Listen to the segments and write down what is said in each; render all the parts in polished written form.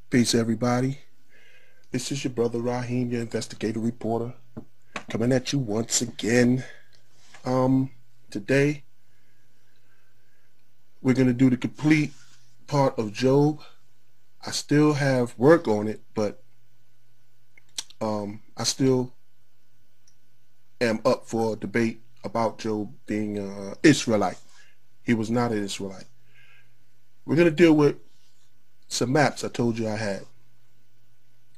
Peace, everybody. This is your brother Raheem, your investigative reporter, coming at you once again. Today we're gonna do the complete part of Job. I still have work on it, but I still am up for a debate about Job being Israelite. He was not an Israelite. We're gonna deal with some maps I told you I had,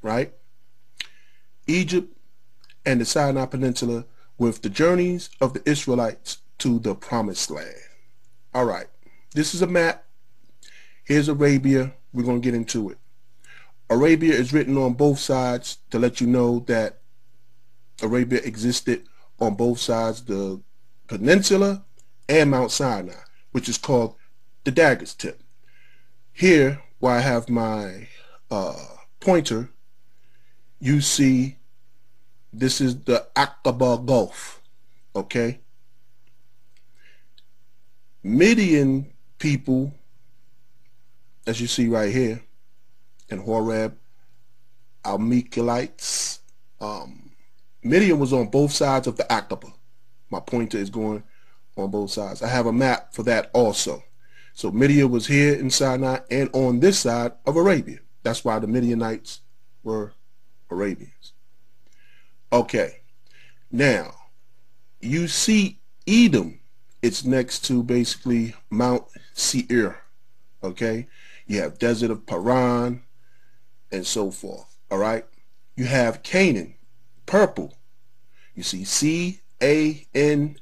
right? Egypt and the Sinai Peninsula with the journeys of the Israelites to the Promised Land. All right, this is a map. Here's Arabia. We're going to get into it. Arabia is written on both sides to let you know that Arabia existed on both sides, the peninsula and Mount Sinai, which is called the dagger's tip. Here, where I have my pointer, you see this is the Aqaba Gulf, okay? Midian people, as you see right here, and Horeb, Amalekites. Midian was on both sides of the Aqaba. My pointer is going on both sides. I have a map for that also. So Midian was here in Sinai and on this side of Arabia. That's why the Midianites were Arabians. Okay, now you see Edom. It's next to basically Mount Seir. Okay, you have desert of Paran and so forth. All right, you have Canaan, purple. You see Canaan.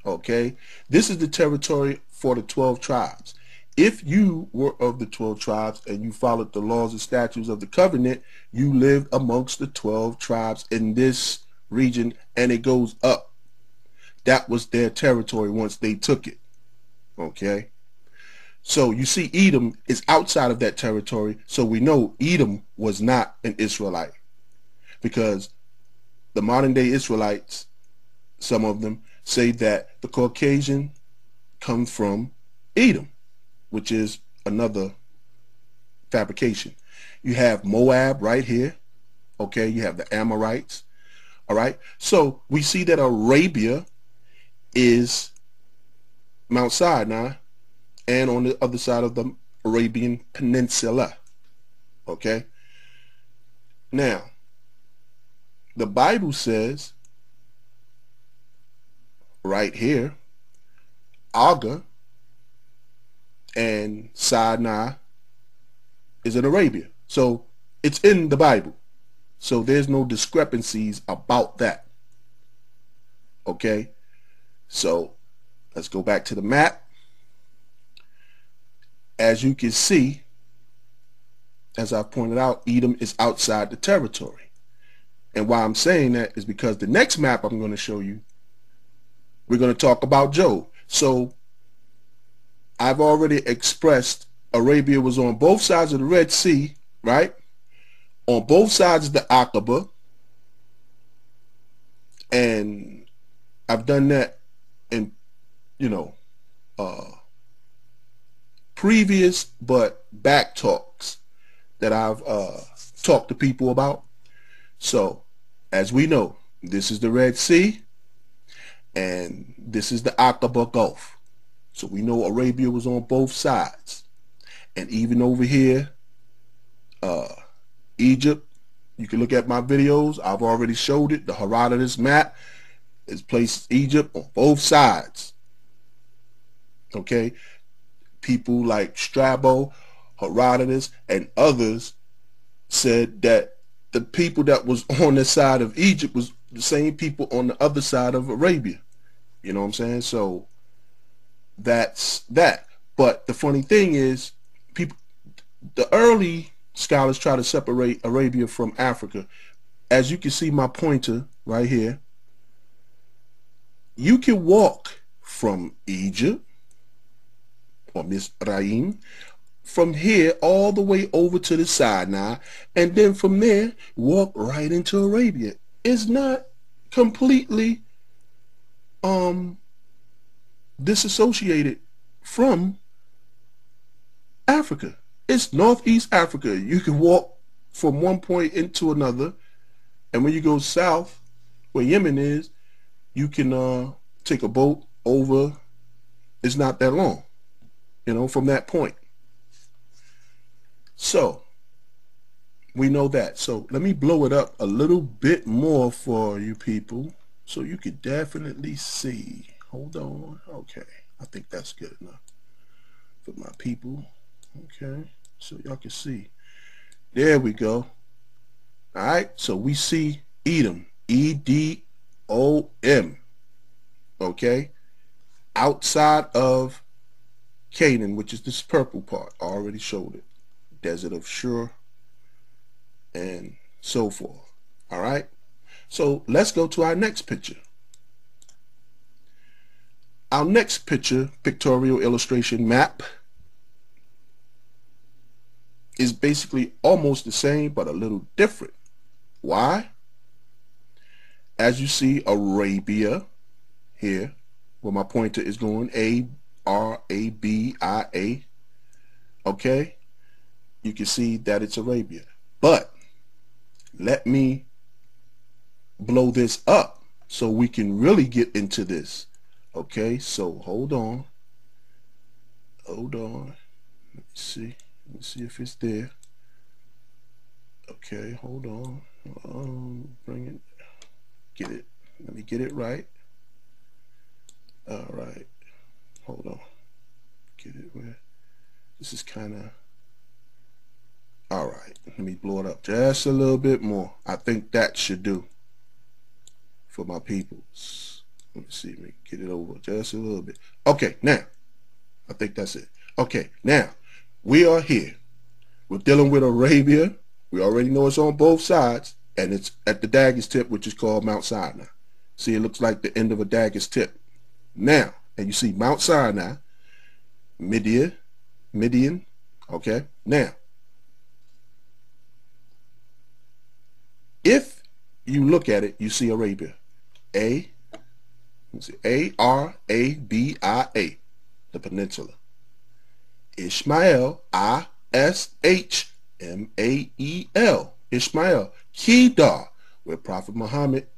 Okay, this is the territory for the 12 tribes. If you were of the 12 tribes and you followed the laws and statutes of the covenant, you lived amongst the 12 tribes in this region, and it goes up. That was their territory once they took it. Okay, so you see Edom is outside of that territory, so we know Edom was not an Israelite, because the modern day Israelites, some of them, say that the Caucasian comes from Edom, which is another fabrication. You have Moab right here. Okay, you have the Amorites. All right, so we see that Arabia is Mount Sinai and on the other side of the Arabian Peninsula. Okay, now the Bible says right here, Aga and Sinai is in Arabia. So it's in the Bible. So there's no discrepancies about that. Okay, so let's go back to the map. As you can see, as I pointed out, Edom is outside the territory. And why I'm saying that is because the next map I'm going to show you, we're going to talk about Job. So I've already expressed Arabia was on both sides of the Red Sea, right? On both sides of the Aqaba. And I've done that in, previous but back talks that I've talked to people about. So, as we know, this is the Red Sea and this is the Aqaba Gulf. So we know Arabia was on both sides. And even over here, Egypt, you can look at my videos. I've already showed it. The Herodotus map is placed Egypt on both sides. Okay? People like Strabo, Herodotus, and others said that the people that was on the side of Egypt was the same people on the other side of Arabia. You know what I'm saying? So that's that. But the funny thing is, the early scholars try to separate Arabia from Africa. As you can see my pointer right here, you can walk from Egypt or Mizraim, from here all the way over to the Sinai, and then from there walk right into Arabia. It's not completely disassociated from Africa. It's Northeast Africa. You can walk from one point into another, and when you go south, where Yemen is, you can take a boat over. It's not that long, from that point. So we know that. So let me blow it up a little bit more for you people so you could definitely see. Hold on. Okay. I think that's good enough for my people. Okay. So y'all can see. There we go. All right. So we see Edom. E-D-O-M. Okay. Outside of Canaan, which is this purple part. I already showed it. Desert of Shur and so forth. All right. So let's go to our next picture. Our next picture, pictorial illustration map, is basically almost the same but a little different. Why? As you see, Arabia here, where my pointer is going, A-R-A-B-I-A. Okay? You can see that it's Arabia. But let me blow this up so we can really get into this. Okay, so hold on. Let me see if it's there. Okay, hold on. Bring it. Get it. Let me get it right. All right. Hold on. Get it where. This is kind of. All right. Let me blow it up just a little bit more. I think that should do for my peoples. Let me see. Let me get it over just a little bit. Okay, now. I think that's it. Okay, now. We are here. We're dealing with Arabia. We already know it's on both sides. And it's at the dagger's tip, which is called Mount Sinai. See, it looks like the end of a dagger's tip. Now, and you see Mount Sinai, Midian. Okay, now, if you look at it, you see Arabia. A-R-A-B-I-A, the peninsula. Ishmael, I-S-H-M-A-E-L, Ishmael. Kedar, where Prophet Muhammad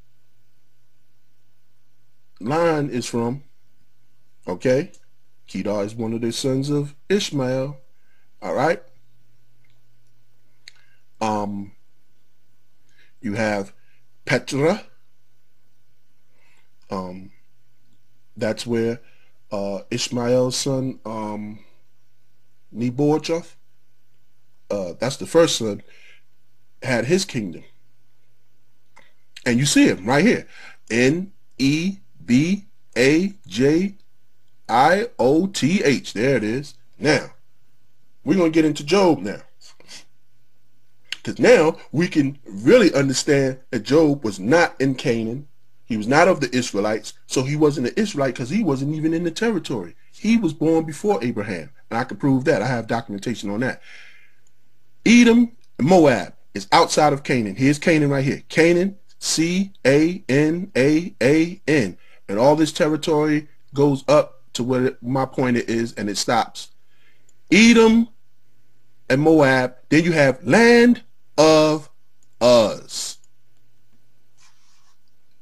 line is from. Okay, Kedar is one of the sons of Ishmael. All right. You have Petra. That's where Ishmael's son Nebuchadnezzar, that's the first son, had his kingdom. And you see him right here. N-E-B-A-J-I-O-T-H. There it is. Now, we're going to get into Job now. Because now we can really understand that Job was not in Canaan. He was not of the Israelites. So he wasn't an Israelite because he wasn't even in the territory. He was born before Abraham. And I can prove that. I have documentation on that. Edom and Moab is outside of Canaan. Here's Canaan right here. Canaan, C-A-N-A-A-N. And all this territory goes up to where my pointer is and it stops. Edom and Moab. Then you have land of Uz.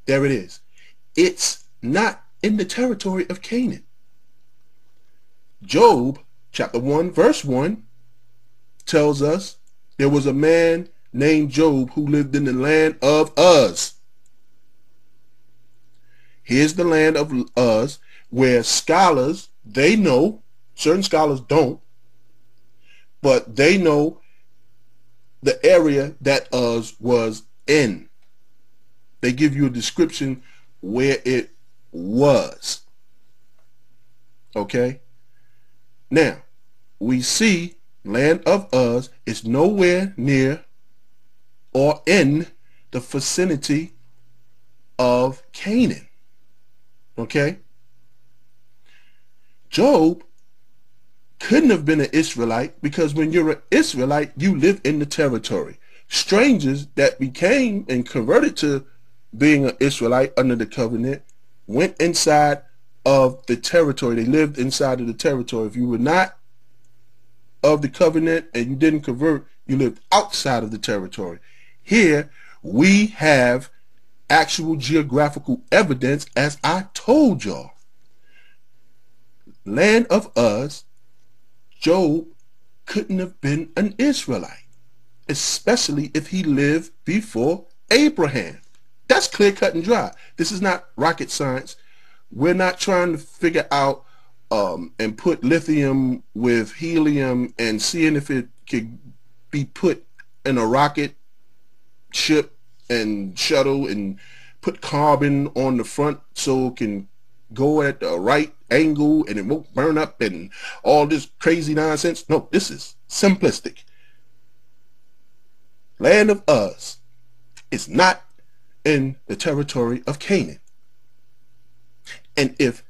There it is. It's not in the territory of Canaan. Job chapter 1 verse 1 tells us there was a man named Job who lived in the land of Uz. Here's the land of Uz, where scholars, they know, certain scholars don't, but they know the area that Uz was in. They give you a description where it was. Okay? Now, we see land of Uz is nowhere near or in the vicinity of Canaan. Okay? Job couldn't have been an Israelite because when you're an Israelite, you live in the territory. Strangers that became and converted to being an Israelite under the covenant went inside of the territory. They lived inside of the territory. If you were not of the covenant and you didn't convert, you lived outside of the territory. Here we have actual geographical evidence, as I told y'all. Land of Uz, Job couldn't have been an Israelite, especially if he lived before Abraham. That's clear cut and dry. This is not rocket science. We're not trying to figure out and put lithium with helium and seeing if it could be put in a rocket ship and shuttle and put carbon on the front so it can go at the right angle and it won't burn up and all this crazy nonsense. No, this is simplistic. Land of Uz is not in the territory of Canaan. And if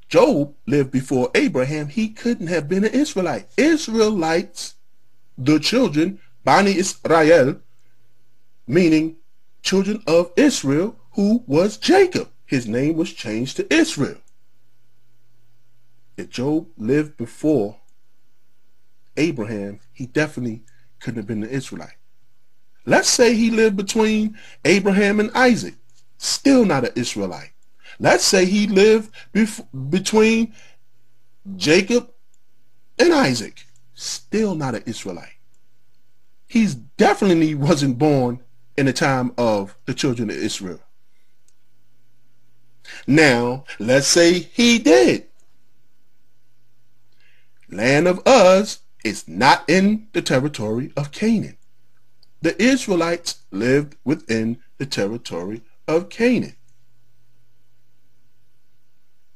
Job lived before Abraham, he couldn't have been an Israelite. Israelites, the children, Bani Israel, meaning children of Israel, who was Jacob. His name was changed to Israel. If Job lived before Abraham, he definitely couldn't have been an Israelite. Let's say he lived between Abraham and Isaac. Still not an Israelite. Let's say he lived between Jacob and Isaac. Still not an Israelite. He definitely wasn't born in the time of the children of Israel. Now, let's say he did. Land of Uz is not in the territory of Canaan. The Israelites lived within the territory of Canaan.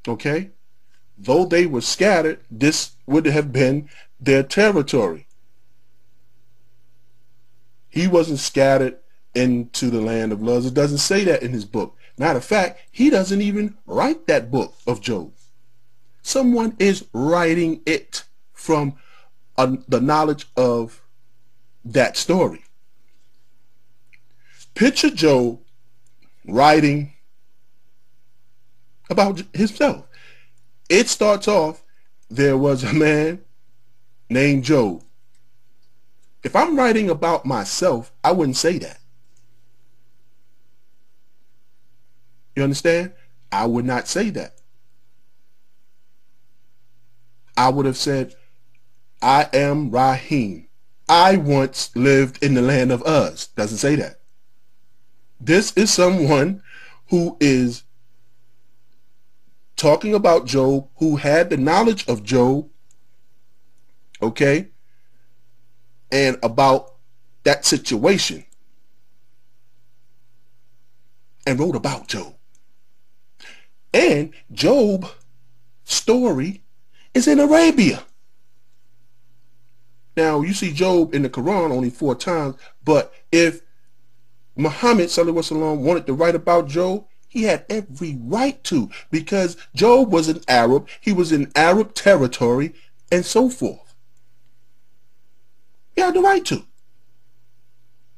Okay? Though they were scattered, this would have been their territory. He wasn't scattered into the land of Luz. It doesn't say that in his book. Matter of fact, he doesn't even write that book of Job. Someone is writing it from the knowledge of that story. Picture Job writing about himself. It starts off, there was a man named Job. If I'm writing about myself, I wouldn't say that. You understand? I would not say that. I would have said, I am Rahim. I once lived in the land of Uz. Doesn't say that. This is someone who is talking about Job, who had the knowledge of Job, okay, and about that situation, and wrote about Job. And Job's story is in Arabia. Now, you see Job in the Quran only 4 times, but if Muhammad sallallahu alaihi wasallam wanted to write about Job, he had every right to, because Job was an Arab, he was in Arab territory, and so forth. He had the right to.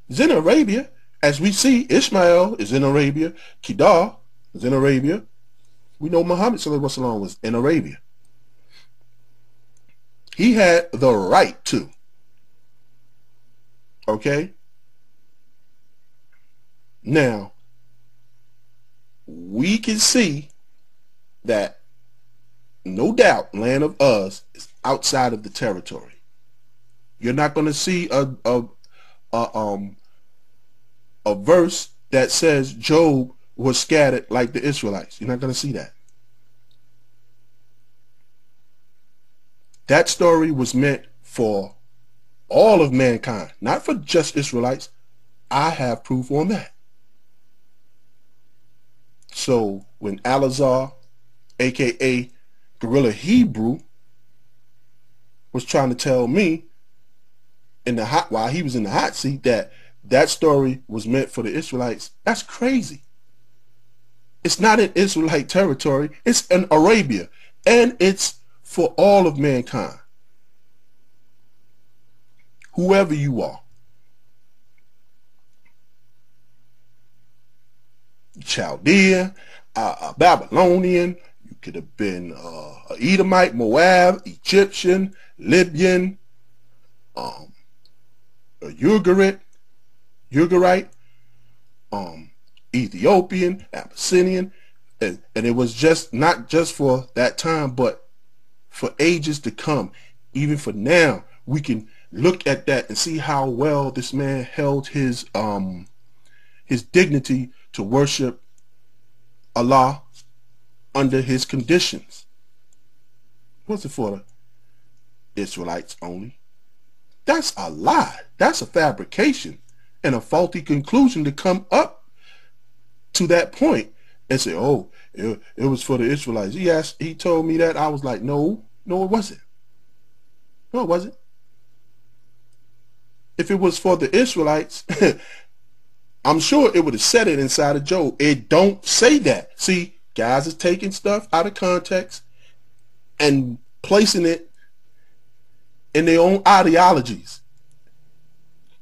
He's in Arabia, as we see. Ishmael is in Arabia, Kedar is in Arabia. We know Muhammad sallallahu alaihi wasallam was in Arabia. He had the right to. Okay? Now, we can see that no doubt land of Uz is outside of the territory. You're not going to see a verse that says Job was scattered like the Israelites. You're not going to see that. That story was meant for all of mankind, not for just Israelites. I have proof on that. So when Alazar, aka Gorilla Hebrew, was trying to tell me while he was in the hot seat that story was meant for the Israelites, that's crazy. It's not in Israelite territory. It's in Arabia, and it's for all of mankind. Whoever you are. Chaldean, Babylonian, could have been a Edomite, Moab, Egyptian, Libyan, a Ugarite, Ethiopian, Abyssinian, and it was just not just for that time, but for ages to come. Even for now, we can look at that and see how well this man held his dignity to worship Allah under his conditions. Was it for the Israelites only? That's a lie. That's a fabrication and a faulty conclusion to come up to that point and say, oh, it was for the Israelites. Yes, he told me that. I was like, no, it wasn't. No, it wasn't. If it was for the Israelites, I'm sure it would have said it inside of Job. It don't say that. See, guys is taking stuff out of context and placing it in their own ideologies.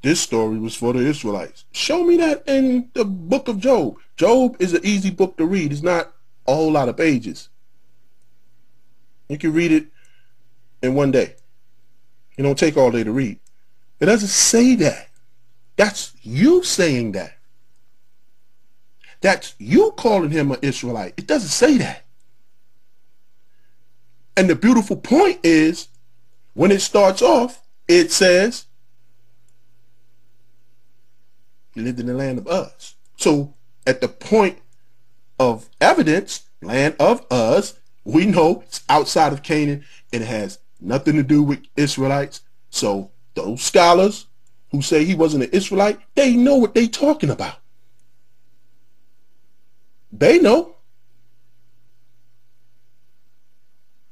This story was for the Israelites. Show me that in the book of Job. Job is an easy book to read. It's not a whole lot of pages. You can read it in one day. It don't take all day to read. It doesn't say that. That's you saying that. That's you calling him an Israelite. It doesn't say that. And the beautiful point is, when it starts off, it says, he lived in the land of Uz. So at the point of evidence, land of Uz, we know it's outside of Canaan. It has nothing to do with Israelites. So those scholars who say he wasn't an Israelite, they know what they're talking about. They know.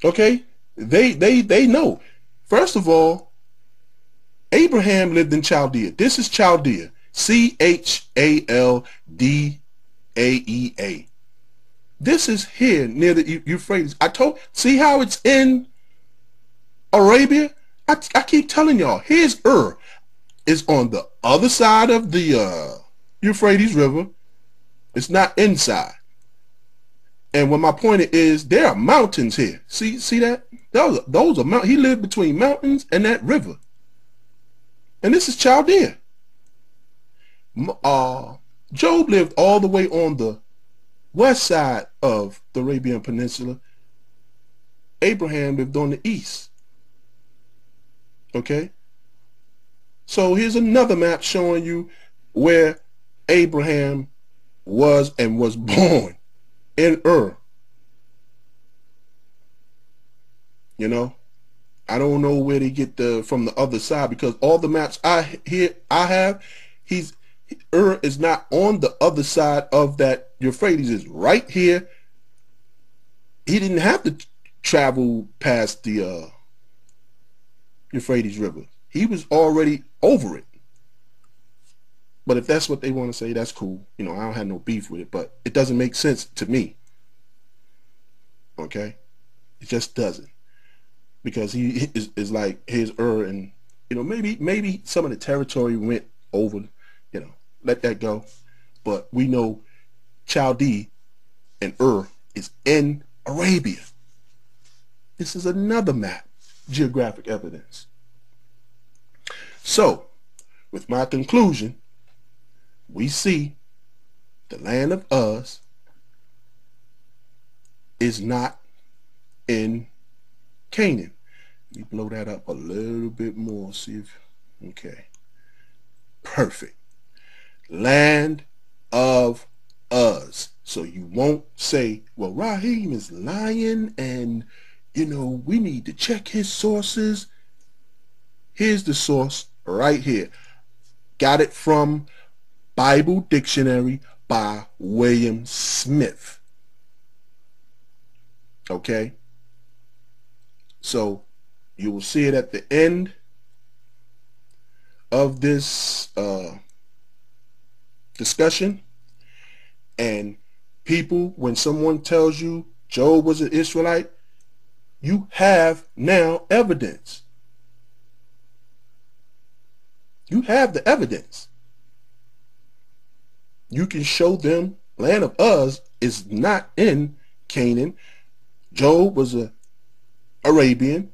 Okay? They know. First of all, Abraham lived in Chaldea. This is Chaldea. Chaldea. This is here near the Euphrates. See how it's in Arabia? I keep telling y'all, here's Ur. It's on the other side of the Euphrates River. It's not inside. And what my point is, there are mountains here. See that? Those are mountains. He lived between mountains and that river. And this is Chaldea. Job lived all the way on the west side of the Arabian Peninsula. Abraham lived on the east. Okay? So here's another map showing you where Abraham was and was born, in Ur. You know, I don't know where they get from the other side, because all the maps I have, Ur is not on the other side of that Euphrates. Is right here. He didn't have to travel past the Euphrates River. He was already over it. But if that's what they want to say, that's cool. You know, I don't have no beef with it, but it doesn't make sense to me. Okay? It just doesn't. Because he is like his Ur, and you know, maybe some of the territory went over, you know, let that go. But we know Chaldea and Ur is in Arabia. This is another map, geographic evidence. So, with my conclusion, we see the land of Uz is not in Canaan. Let me blow that up a little bit more, see if, okay. Perfect. Land of Uz. So you won't say, well, Raheem is lying and, you know, we need to check his sources. Here's the source right here. Got it from Bible Dictionary by William Smith. Okay? So you will see it at the end of this discussion. And people, when someone tells you Job was an Israelite, you have now evidence. You have the evidence. You can show them land of Uz is not in Canaan. Job was an Arabian.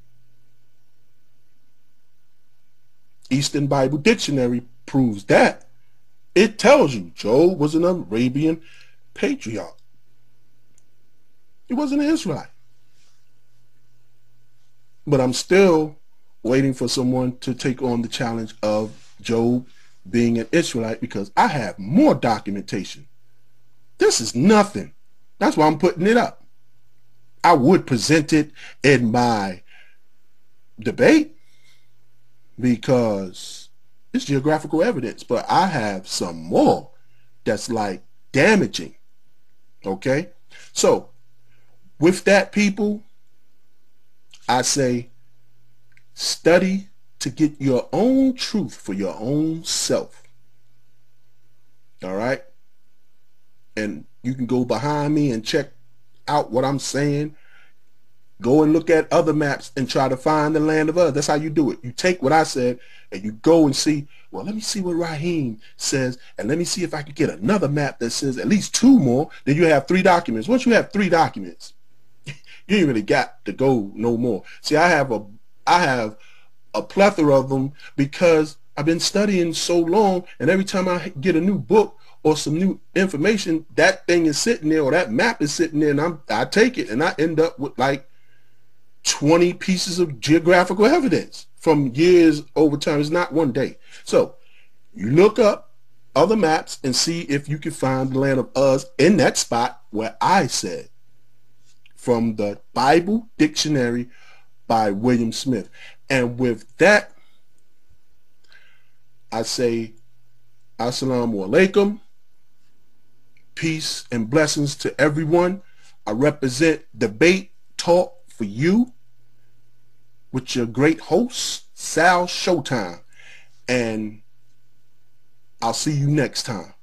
Eastern Bible Dictionary proves that. It tells you Job was an Arabian patriarch. He wasn't an Israelite. But I'm still waiting for someone to take on the challenge of Job being an Israelite, because I have more documentation. This is nothing. That's why I'm putting it up. I would present it in my debate because it's geographical evidence, but I have some more that's like damaging. Okay? So, with that, people, I say study to get your own truth for your own self. All right? And you can go behind me and check out what I'm saying. Go and look at other maps and try to find the land of others. That's how you do it. You take what I said and you go and see, well, let me see what Raheem says, and let me see if I can get another map that says at least 2 more. Then you have 3 documents. Once you have 3 documents, you ain't really got to go no more. See, I have a plethora of them because I've been studying so long, and every time I get a new book or some new information, that thing is sitting there, or that map is sitting there, and I take it and I end up with like 20 pieces of geographical evidence from years over time. It's not one day. So you look up other maps and see if you can find the land of Uz in that spot where I said, from the Bible Dictionary by William Smith. And with that, I say assalamu alaikum, peace and blessings to everyone. I represent Debate Talk for You with your great host, Sal Showtime. And I'll see you next time.